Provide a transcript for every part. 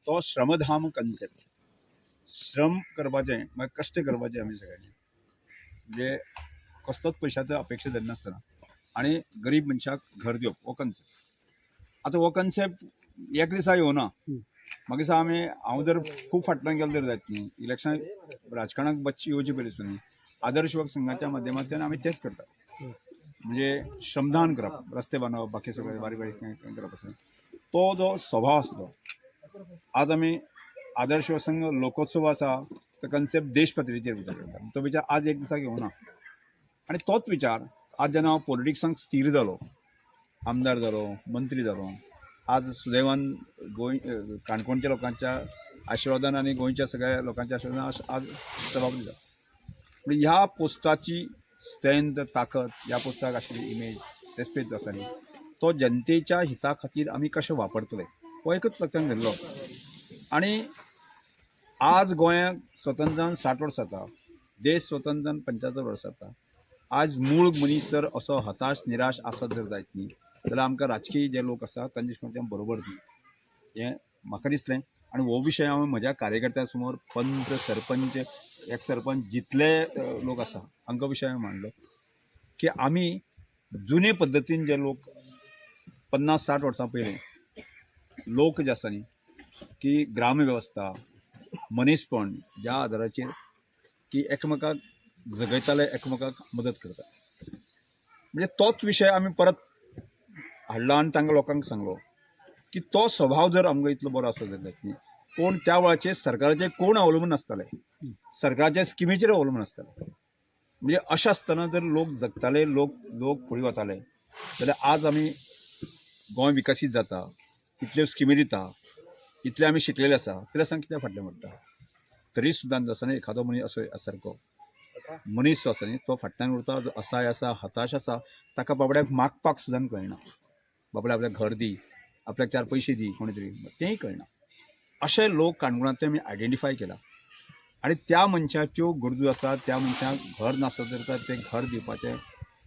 तो श्रमधाम कन्सेप्ट. श्रम करपाचें मागीर कश्ट करपाचें आमी सगळ्यांनी, म्हणजे कसलोच पयशाचो अपेक्षा धरनासतना आनी गरीब मनशाक घर दिवप हो कन्सेप्ट. आतां हो कन्सेप्ट एक दिसा येवना. म्हाका दिसता हांव जर खूब फाटल्यान गेलो तर जायत न्ही, इलेक्शन राजकारणाक बच्ची येवची पयलीं आदर्श युवक संघाच्या माध्यमांतल्यान आमी तेच करतात. म्हणजे श्रमदान करप, रस्ते बांदप, बाकी सगळे बारीक बारीक काम करप आसता. तो जो स्वभाव आसलो, आज आमी आदर्श युवक संघ लोकोत्सव आसा तो कन्सेप्ट देश पातळीचेर विचार करता. तो विचार आज एक दिसाक येवना. आनी तोच विचार आज जेन्ना हांव पॉलिटिक्सांत स्थिर जालो, आमदार जालो, मंत्री जालो, आज सुदैवान काणकोणच्या लोकांच्या आशिर्वादान आनी गोंयच्या सगळ्या लोकांच्या आशिर्वादान आज जबाबदारी जाता. म्हणजे ह्या पोस्टाची स्ट्रेंथ, ताकद, ह्या पोस्टाक आशिल्ली इमेज, रेस्पेक्ट जो आसा न्ही, तो जनतेच्या हिता खातीर आमी कशें वापरतले हो एकच लक्षांत धरलो. आनी आज गोंयाक स्वतंत्र जावन 60 वर्सां जाता, देश स्वतंत्र जावन 75 वर्सां जाता. आज मूळ मनीस जर असो हताश निराश आसत जर जायत न्ही, जाल्यार आमकां राजकीय जे लोक आसा तांचे दिश्टीन बरोबर न्ही हें म्हाका दिसलें. आनी हो विशय हांवें म्हज्या कार्यकर्त्यां समोर पंच, सरपंच, एक सरपंच जितले लोक आसा हांकां विशय हांवें मांडलो की आमी जुने पद्दतीन जे लोक 50-60 वर्सां पयलीं लोक जे आसा न्ही की ग्रामवेवस्था, मनीसपण ज्या आदाराचेर की एकमेकाक जगयताले, एकमेकाक मदत करता, म्हणजे तोच विशय आमी परत हाडलो आनी तांकां लोकांक सांगलो की तो स्वभाव जर आमकां इतलो बरो आसत जाल्यार न्ही, कोण त्या वेळाचेर सरकाराचेर कोण अवलंबून नासताले, सरकाराच्या स्किमीचेर अवलंबून नासताले. म्हणजे अशें आसतना जर लोक जगताले, लोक फुडें वताले जाल्यार आज आमी गोंय विकसीत जाता, इतल्यो स्किमी दिता, इतले आमी शिकलेले आसा, तरी आसा कित्याक फाटल्यान पडटा. तरी सुद्दां जो आसा न्ही एखादो मनीस असो सारको मनीस जो आसा न्ही तो फाटल्यान उरता, जो असाय आसा, हताश आसा, ताका बाबड्याक मागपाक सुद्दां कळना. बाबड्या आपल्याक घर दी, आपल्याक 4 पयशे दी, कोणी तरी तेंय कळना. अशे लोक काणकोणांत आमी आयडेंटिफाय केला आनी त्या मनशाच्यो गरजो आसा, त्या मनशाक घर नासत जाल्यार ते घर दिवपाचे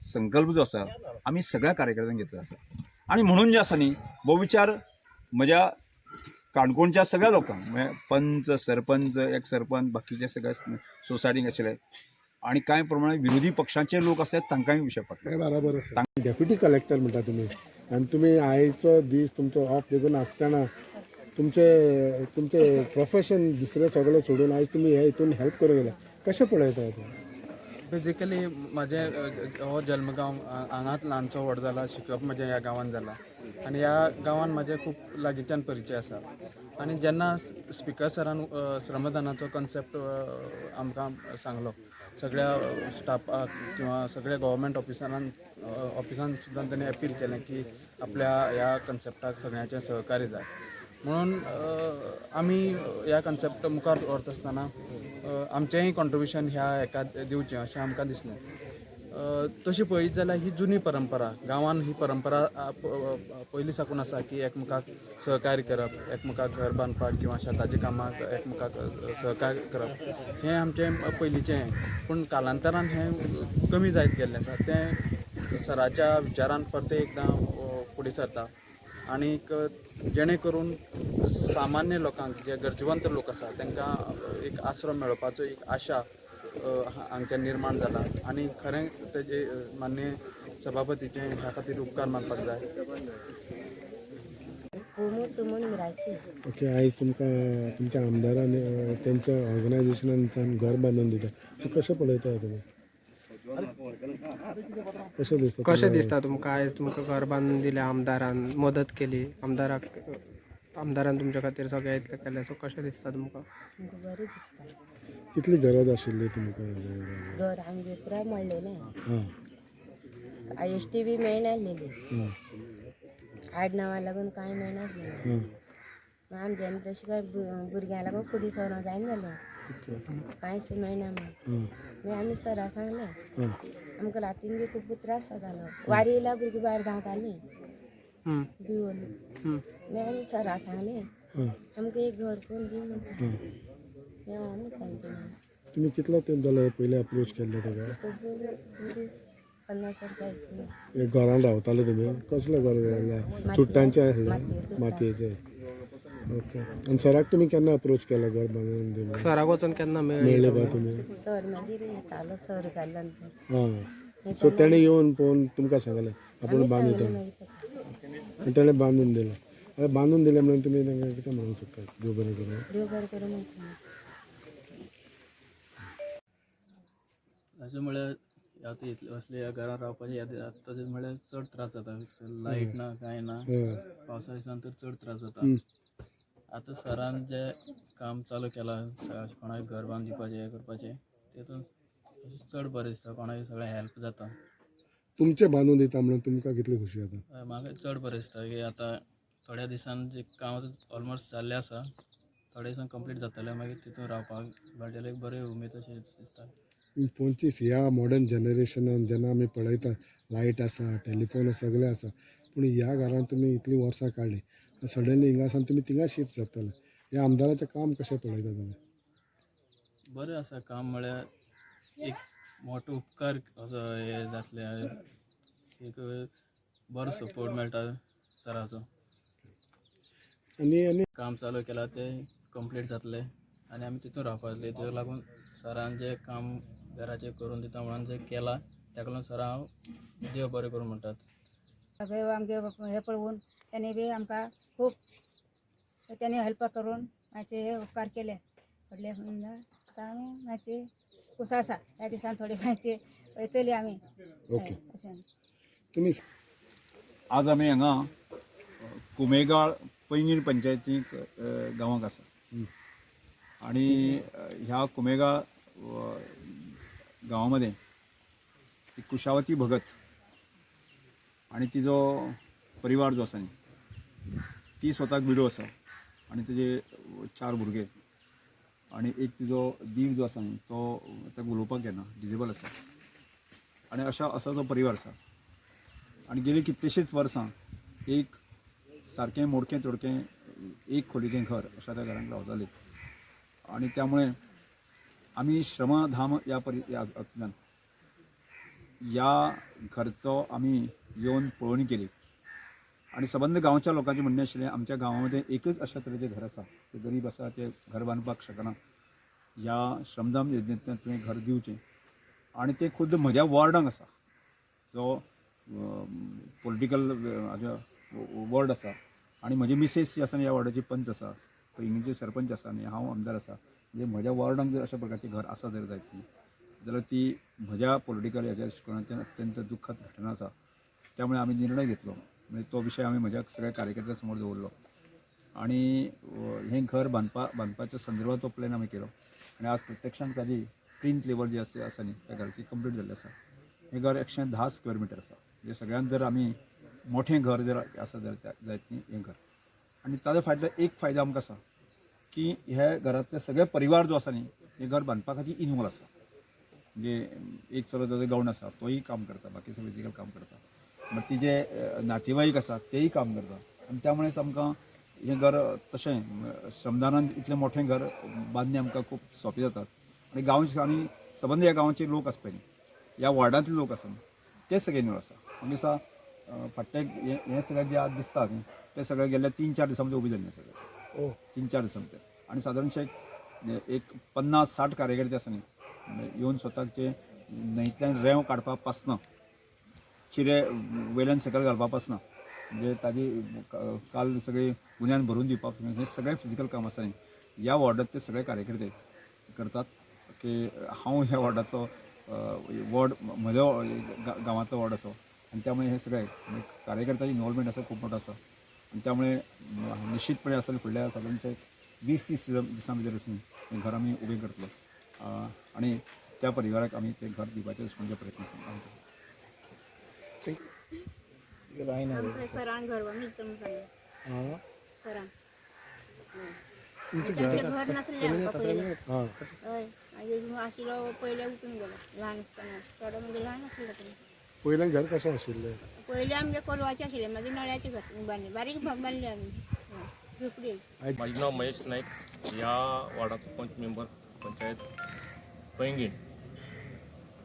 संकल्प जो आसा आमी सगळ्या कार्यकर्त्यांनी घेतलो आसा. आनी म्हणून जे आसा न्ही हो विचार म्हज्या काणकोणच्या सगळ्या लोकांक, म्हणजे पंच, सरपंच, एक सरपंच, बाकीचे सगळ्या सोसायटीक आशिल्ले आनी कांय प्रमाणात विरोधी पक्षाचे लोक आसात तांकांय विशय पडटा. बरोबर. डेप्युटी कलेक्टर म्हणटा तुमी, आनी तुमी आयचो दीस तुमचो ऑफ देखून आसतना तुमचे प्रोफेशन दुसरे सगळे सोडून आयज तुमी हे हितून हेल्प करूंक गेला, कशें पळयता तुमी? बेजिकली म्हाजें हो जल्मगांव हांगाच ल्हानसो व्हड जाला, शिकप म्हजें ह्या गांवांत जाला आनी ह्या गांवांत म्हाजे खूब लागींच्यान परिचय आसा. आनी जेन्ना स्पिकर सरान श्रमदानाचो कन्सेप्ट आमकां सांगलो, सगळ्या स्टाफाक किंवा सगळ्या गव्हर्मेंट ऑफिसान सुद्दां ताणें अपील केलें की आपल्या ह्या कन्सेप्टाक सगळ्यांचें सहकार्य जाय. म्हणून आमी ह्या कन्सेप्ट मुखार व्हरता आसतना आमचेंय कॉन्ट्रिब्युशन ह्या हेका दिवचें अशें आमकां दिसलें. तशी पळयत जाल्यार ही जुनी परंपरा, गांवांत ही परंपरा पयलीं साकून आसा की एकमेकाक सहकार्य करप, एकमेकाक घर बांदपाक किंवा शेताच्या कामाक एकमेकाक सहकार्य करप, हें आमचें पयलींचें. पूण कालांतरान हें कमी जायत गेल्लें आसा. तें सराच्या विचारान परते एकदां फुडें सरता आनीक जेणे करून सामान्य लोकांक, जे गरजेवंत लोक आसा तांकां एक आसरो मेळोवपाचो एक आशा हांगच्यान निर्माण जाला. आनी खरें तेजे मान्य सभापतीचे ह्या खातीर उपकार मानपाक जाय. ओके, आयज तुमकां तुमच्या आमदारान तेंच्या ऑर्गनायझेशनान घर बांदून दिता, सो कशें पळयता तुमी? कशें दिसता तुमकां आयज तुमकां घर बांदून दिलें, आमदारान मदत केली, आमदारान तुमच्या खातीर सगळें इतलें केलें, सो कशें दिसता तुमकां? बरें दिसता. कितली गरज आशिल्ली तुमकां? घर आमगे पुराय मोडलेलें. हां IST बी मेळनासलेली, हां आडनांवां लागून कांय मेळनासलेलें. हां मागीर आमच्यान तशें काय भुरग्यां लागून फुडें सरों जायना जालें, कांयच मेळना म्हणून. मागीर आमी सरा सांगलें, हां आमकां रातीन बी खूब त्रास जातालो, वारी येयल्यार भुरगीं भायर धांवतालीं भिवून. मागीर आमी सरा सांगलें हां आमकां एक घर करून दी म्हणून. हां. मागीर आमी सांगलें तुमी कितलो तेंप जालो पयलीं अप्रोच केल्लो तेका? खूब 50 वर्सां जालीं. एक घरान रावताले तुमी? कसलें घर जालें? चुट्टांचें आसलें? मातयेचें? ओके. आणि सराक तुम्ही केन्ना अप्रोच केला घर बांदून दिवंक? सराक वचून केन्ना मेळ्ळे बा तुमी? सर मागीर येतालो सर जाल्लो हां. सो तेणे येवन पळोवन तुमकां सांगलें आपूण बांदयता मागीर ताका आनी तेणें बांदून दिलो. आतां बांदून दिलें म्हणून तुमी तांकां कितें म्हणूंक सोदतात? देव बरें करूं. देव बरें करूं म्हणटा अशें म्हळ्यार आतां इतले असले ह्या घरान रावपाचें तशेंच म्हळ्यार चड त्रास जाता लायट ना कांय ना पावसा दिसान तर चड त्रास जाता. आतां सरान जें काम चालू केलां कोणाक घर बांदून दिवपाचें हें करपाचें तेतून चड बरें दिसता कोणाक सगळें हेल्प जाता. तुमचें बांदून दिता म्हणून तुमकां कितली खोशी जाता? म्हाका चड बरें दिसता की आतां थोड्या दिसान जे काम ऑलमोस्ट जाल्लें आसा थोड्या दिसान कंप्लीट जातलें मागीर तितून रावपाक बाटल्याक एक बरें उमेद अशें दिसता. पंचवीस ह्या मॉडर्न जनरेशनान जेन्ना आमी पळयता लायट आसा टॅलिफोन सगळें आसा पूण ह्या घरान तुमी इतलीं वर्सां काडलीं सडनली हिंगासान तुमी थिंगा शिफ्ट जातले ह्या आमदाराचें काम कशें पळयता तुमी? बरें आसा काम म्हळ्यार एक मोठो उपकार असो हे जातले एक बरो सपोर्ट मेळटा सराचो. आनी काम चालू केलां तें कंप्लीट जातलें आनी आमी तितून रावपाचें ताका लागून सरान जें काम घराचें करून दिता म्हणून जें केलां ताका लागून सरा हांव देव बरें करूं म्हणटात. सगळे आमगे हे पळोवन त्याने बी आमकां खूब त्याने हेल्प करून मातशे हे उपकार केले व्हडले म्हणून आतां आमी मातशे खूश आसा ह्या दिसान थोडे मातशे वयतली आमी अशें. तुमी आज आमी हांगा कुमेगाळ पैंगीण पंचायतीक गांवांक आसा आणि ह्या कुमेगाळ गांवामध्ये एक कुशावती भगत आणि तिजो परिवार जो आसा न्ही ती स्वताक विडो आसा आणि तिजे 4 भुरगे आणि एक तिजो दीर जो आसा न्ही तो ताका उलोवपाक येना डिजेबल आसा आणि असो तो परिवार आसा आणि गेली कितलीशींच वर्सां एक सारकें मोडकें तोडकें एक खोलीचें घर अशा त्या घरांत रावतालीं आणि त्यामुळे आमी श्रमधाम या हातूंतल्यान या घरचो आमी येवन पळोवणी केली आणि सबंद गांवच्या लोकांचें म्हणणें आशिल्लें आमच्या गांवांमध्ये एकच अशा तरेचें घर आसा ते गरीब आसा ते घर बांदपाक शकना ह्या श्रमधाम योजनेंतल्यान तुवें घर दिवचें आणि ते खुद्द म्हज्या वॉर्डांत आसा जो पॉलिटिकल हाजो वॉर्ड आसा आणि म्हजी मिसेस जी आसा ह्या वॉर्डाची पंच आसा पैंगीणची सरपंच आसा आनी हांव आमदार आसा म्हणजे म्हज्या वॉर्डांत जर अशा प्रकारचें घर आसा जर जायत न्ही जाल्यार ती म्हज्या पॉलिटिकल हेच्या दृश्टिकोनांतल्यान अत्यंत दुख्खद घटना आसा. त्यामुळे आमी निर्णय घेतलो म्हणजे तो विशय आमी म्हज्या सगळ्या कार्यकर्त्यां समोर दवरलो आणि हें घर बांदपाच्या संदर्भात तो प्लॅन आमी केलो आणि आज प्रत्यक्षांत ताजी प्रिंट लेवल जी आसा न्ही त्या घराची कंप्लीट जाल्ली आसा. हें घर 110 स्क्वेअर मिटर आसा म्हणजे सगळ्यांत जर आमी मोठें घर जर आसा जाल्यार जायत न्ही हें घर आणि ताजो फाटलो एक फायदो आमकां आसा की ह्या घरांतले सगळे परिवार जो आसा न्ही हें घर बांदपा खातीर इनवॉल्व आसा म्हणजे एक चलो ताजो गवण आसा तोय काम करता बाकी सगळे फिजिकल काम करता मग तिजे नातेवाईक आसा तेय काम करता आणि त्यामुळे आमकां हें घर तशें श्रमदानान इतलें मोठें घर बांदणें आमकां खूब सोंपें जातात आनी गांवचे आमी सबंद ह्या गांवचे लोक आसा पळय न्ही ह्या वॉर्डांतले लोक आसा ते सगळे निवळ आसा म्हणजे दिसा फाटले हें सगळें जें आज दिसता न्ही ते सगळे गेल्या 3-4 दिसां भितर उबी जाल्ले सगळे 3-4 दिसां भितर आनी सादारणशे एक 50-60 कार्यकर्ते आसा न्ही येवन स्वताचे न्हंयतल्यान रेंव काडपा पासना चिरे वयल्यान सकयल घालपा पासना म्हणजे ताजी काल सगळी गुन्यांन भरून दिवपाक हे सगळें फिजिकल काम आसा न्ही ह्या वॉर्डांत ते सगळे कार्यकर्ते करतात की हांव ह्या वॉर्डाचो वॉर्ड म्हजो गांवांतलो वॉर्ड असो आणि त्यामुळे हे सगळे कार्यकर्त्याची इन्वॉल्वमेंट आसा खूब मोठो आसा आणि त्यामुळे निश्चितपणे आसा फुडल्या सादारणशे 20-30 दिसां भितर हें घर आमी उबें करतलो आणि त्या परिवाराक आमी तें घर दिवपाचे म्हणजे प्रयत्न आमच्या सरान घर बांदून दिता म्हणून सांगलें सरान घर नासलें आमकां पयलें हय मागीर आशिल्लो पयलें उठून गेलो ल्हान आसतना चेडो म्हणजे ल्हान आशिल्लो तेन्ना पयल्यान घर कशें आशिल्लें? पयलीं आमगे कोलवाचें आशिल्लें मागीर नळ्याचें घर बांदलें बारीक भाग बांदले आमी झोपडी. माझे नाव महेश नाईक ह्या वॉर्डाचो पंच मेंबर पंचायत पैंगीण.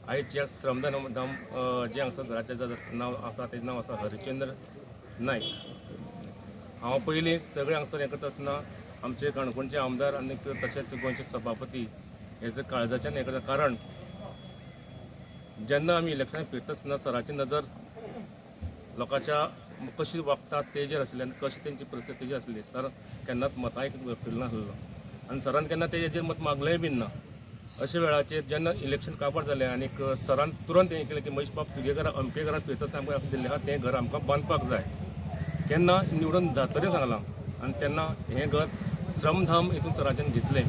आयज ह्या श्रमदान जे हांगसर घराचें नांव आसा तेजें नांव आसा हरिचंद्र नायक हांव पयलीं सगळे हांगसर हें करता आसतना आमचे काणकोणचे आमदार आनी तशेंच गोंयचे सभापती हेजो काळजाच्यान हें करता. कारण जेन्ना आमी इलेक्शनाक फिरता आसतना सराची नजर लोकांच्या कशी वागतात तेजेर आसली आनी कशी तेंची परिस्थिती तेजेर आसली. सर केन्नाच मतां फिरना आसलो आनी सरान केन्ना तेजेर मत मागलेंय बीन ना. अशा वेळाचेर जेन्ना इलेक्शन काबार जालें आनी सरान तुरंत हें केलें की महेश बाब तुगे घरा अमके घरात फिरता आमकां दिल्लें आहा तें घर आमकां बांदपाक जाय. केन्ना निवडून जातरें सांगलां आनी तेन्ना हें घर श्रमधाम हितून सराच्यान घेतलें.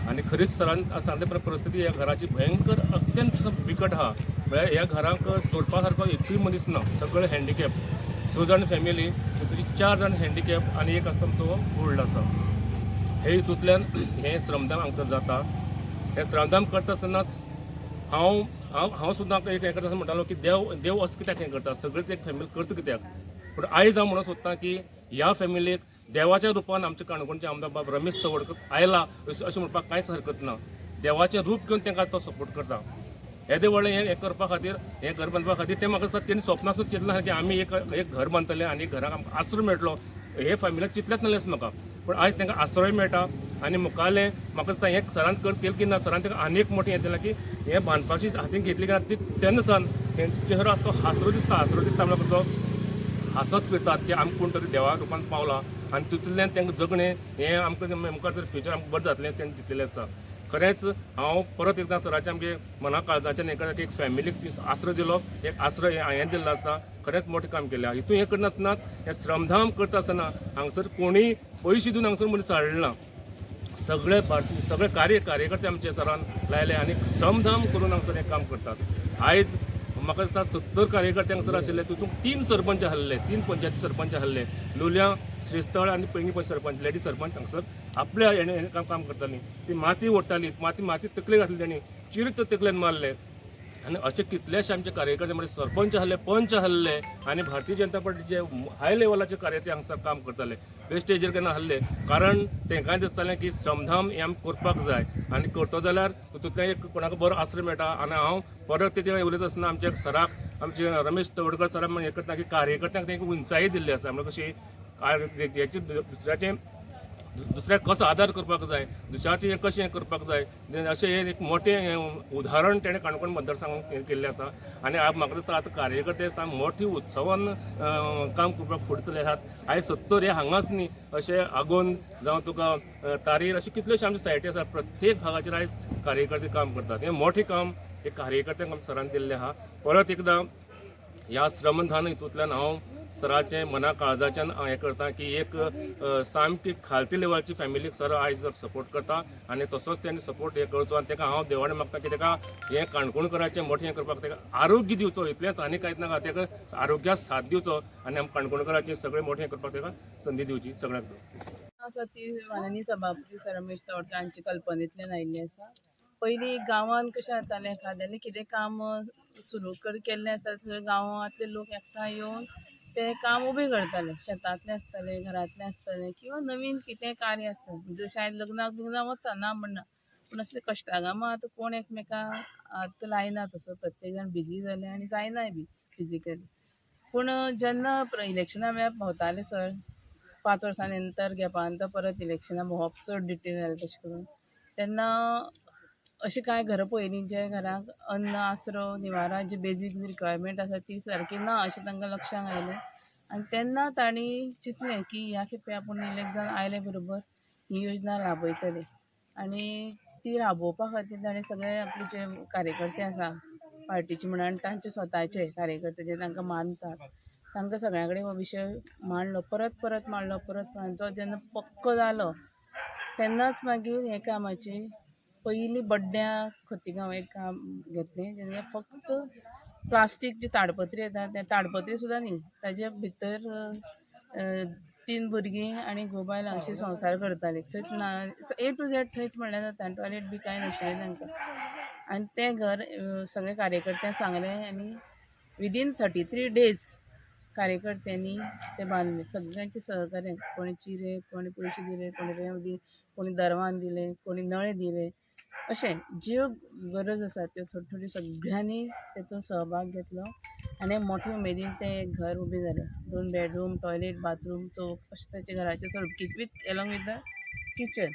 आनी खरीच सरान सांगता परिस्थिती ह्या घराची भयंकर अत्यंत बिकट आहा. म्हळ्यार ह्या घराक जोडपा सारको एकूय मनीस ना. सगळे हँडिकॅप. 6 जाण फॅमिली तातूंतली 4 जाण हँडिकॅप आनी एक आसता तो ओल्ड आसा. हे हितूंतल्यान हें श्रमधाम हांगसर जाता. हें श्रमधाम करता आसतनाच हांव सुद्दां एक हें करता म्हणटालो की देव असो कित्याक हें करता. सगळीच एक फॅमिली करता कित्याक. पूण आयज हांव म्हणून सोदतां की ह्या फॅमिलीक देवाच्या रुपान आमचे काणकोणचे आमदार बाब रमेश चवडकर आयला अशें म्हणपाक कांयच हरकत ना. देवाचें रूप घेवन तांकां तो सपोर्ट करता. येदें व्हडलें हें करपा खातीर हें घर बांदपा खातीर तें म्हाका दिसता तेणी स्वप्नां सुद्दां चिंतलें ना की आमी एक घर बांदतले आनी घराक आमकां आसरो मेळटलो. हे फॅमिलीक चिंतलेंच नासलें आसता म्हाका. पूण आयज तांकां आसरोय मेळटा आनी मुखावेलें म्हाका दिसता हें सरान केलें की ना. सरान ताका आनी एक मोटें हें दिलां की हें बांदपाची हातीन घेतली की तेन्ना सावन चेहरो आसा तो हासरो दिसता म्हणल्यार कसो हांसत फिरतात की आमी कोण तरी देवा रुपान पावला आनी तितूंतल्यान तांकां जगणें हें आमकां मुखार जर फ्युचर आमकां बरें जातलें तें चिंतलेलें आसा. खरेंच हांव परत एकदां सराचें आमगे मना काळजाच्यान हें करता की एक फॅमिलीक आसरो दिलो. एक आसरो हें दिल्लो आसा. खरेंच मोटें काम केलें. हितून हें करनासतना हें श्रमधाम करता आसतना हांगसर कोणीय पयशे दिवन हांगसर मनीस हाडले ना. सगळे कार्यकर्ते आमचे सरान लायले आनी श्रमधाम करून हांगसर हें काम करतात. आयज म्हाका दिसता 70 कार्यकर्ते हांगसर आशिल्ले. तितून 3 सरपंच आहले. 3 पंचायती सरपंच आहले. लोलयां, श्रीस्थळ आनी पैंगी सरपंच लेडी सरपंच हांगसर आपल्या हेणें काम करतालीं. ती माती ओडटालीं. माती तकले घातली तेणी चिरीत तकलेन मारले. आनी अशे कितलेशे आमचे कार्यकर्ते म्हणजे सरपंच आहले, पंच आहले आनी भारतीय जनता पार्टीचे हाय लेवलाचे कार्यकर्ते हांगसर काम करताले. वेस्टेजीर केन्ना आहले. कारण तेंकाय दिसतालें की श्रमधाम हें आमी करपाक जाय आनी करता जाल्यार तितूंतल्यान एक कोणाक बरो आसरो मेळटा. आनी हांव परत तें उलयता आसतना आमच्या सराक आमचे रमेश चवडकर सराक हें करता की कार्यकर्त्यांक तेंकां उंचाई दिल्ली आसा. म्हणजे कशी हेची दुसऱ्याक कसो आदार करपाक जाय, दुसऱ्याचें हें कशें करपाक जाय अशें हें एक मोटें उदाहरण तेणें काणकोण मतदारसंघाक केल्लें आसा. आनी म्हाका दिसता आतां कार्यकर्ते साम मोठी उत्सवान काम करपाक फुडें चल्ले आसात. आयज 70 हे हांगाच न्ही अशें आगोंद जावं तुका तारीर अशें कितल्योश्यो आमच्यो सायटी आसात. प्रत्येक भागाचेर आयज कार्यकर्ते काम करतात. हें मोठें काम हे कार्यकर्त्यांक आमच्या सरान दिल्लें आहा. परत एकदां ह्या श्रमधान हितूंतल्यान हांव सराचें मना काळजाच्यान हें करता की एक सामकी खालती लेवलची फॅमिलीक सर आयज सपोर्ट करता आनी तसोच तेणी सपोर्ट हें करचो. आनी ताका हांव देवाणे मागता की ताका हें काणकोणकाराचें मोठें हें करपाक ताका आरोग्य दिवचो. इतलेंच आनी कांयच नाका. ताका आरोग्याक साथ दिवचो आनी आमकां काणकोणकाराचें सगळें मोठें हें करपाक ताका संदी दिवची सगळ्यांक. आसा ती माननीय सभापती सर रमेश चवडकर हांची कल्पनेंतल्यान आयिल्ली आसा. पयलीं गांवांत कशें जातालें एखाद्यालें कितें काम सुरू केल्लें आसता सगळे गांवांतले लोक एकठांय येवन तें काम उबें करताले. शेतांतलें आसतालें, घरांतलें आसतालें किंवां नवीन कितें कार्य आसता. जशें आयज लग्नाक वता ना म्हणना. पूण असले कश्टागामां आतां कोण एकमेकां हात लायना तसो. प्रत्येक जाण बिजी जाले आनी जायनाय बी फिजिकली. पूण जेन्ना इलेक्शना वेळार भोंवताले सर 5 वर्सां नंतर गॅपानंतर परत इलेक्शनां भोंवप चड डिटेल जालें तशें करून तेन्ना अशें कांय घरां पयलीं जे घराक अन्न, आसरो, निवारा जी बेजीक रिक्वायरमेंट आसा ती सारकी ना अशें तांकां लक्षांक आयलें. आनी तेन्ना तांणी चिंतलें की ह्या खेपे आपूण इलेक्ट जावन आयले बरोबर ही योजना राबयतले. आनी ती राबोवपा खातीर ताणें सगळे आपले जे कार्यकर्ते आसा पार्टीचे म्हणा आनी तांचे स्वताचे कार्यकर्ते जे तांकां मानतात तांकां सगळ्यां कडेन हो विशय मांडलो. परत मांडलो. तो जेन्ना पक्को जालो तेन्नाच मागीर हे कामाची पयलीं बड्ड्या खोतीगांव एक काम घेतलें. जेन्ना फक्त प्लास्टीक जी ताडपत्री येता ते ताडपत्री सुद्दां न्ही ताजे भितर 3 भुरगीं आनी घोव बायलां अशी संवसार करतालीं. थंयच A to Z थंयच म्हणल्यार जाता. टॉयलेट बी कांय नाशिल्लें तांकां. आनी तें घर सगळे कार्यकर्त्यांक सांगलें आनी विदीन 33 days कार्यकर्त्यांनी ते बांदले. सगळ्यांचे सहकार्यान कोणी चिरे, कोणी पयशे दिले, कोणी रेंव दिली, कोणी दरवान दिले, कोणी नळे दिले. अशें ज्यो गरज आसा त्यो थोड्यो थोड्यो सगळ्यांनी तेतून सहभाग घेतलो आनी मोठे उमेदीन तें घर उबें जालें. 2 बेडरूम, टॉयलेट, बाथरूम, चौक अशें ताच्या घराचें स्वरूप वीथ एलॉंग वीथ द किचन.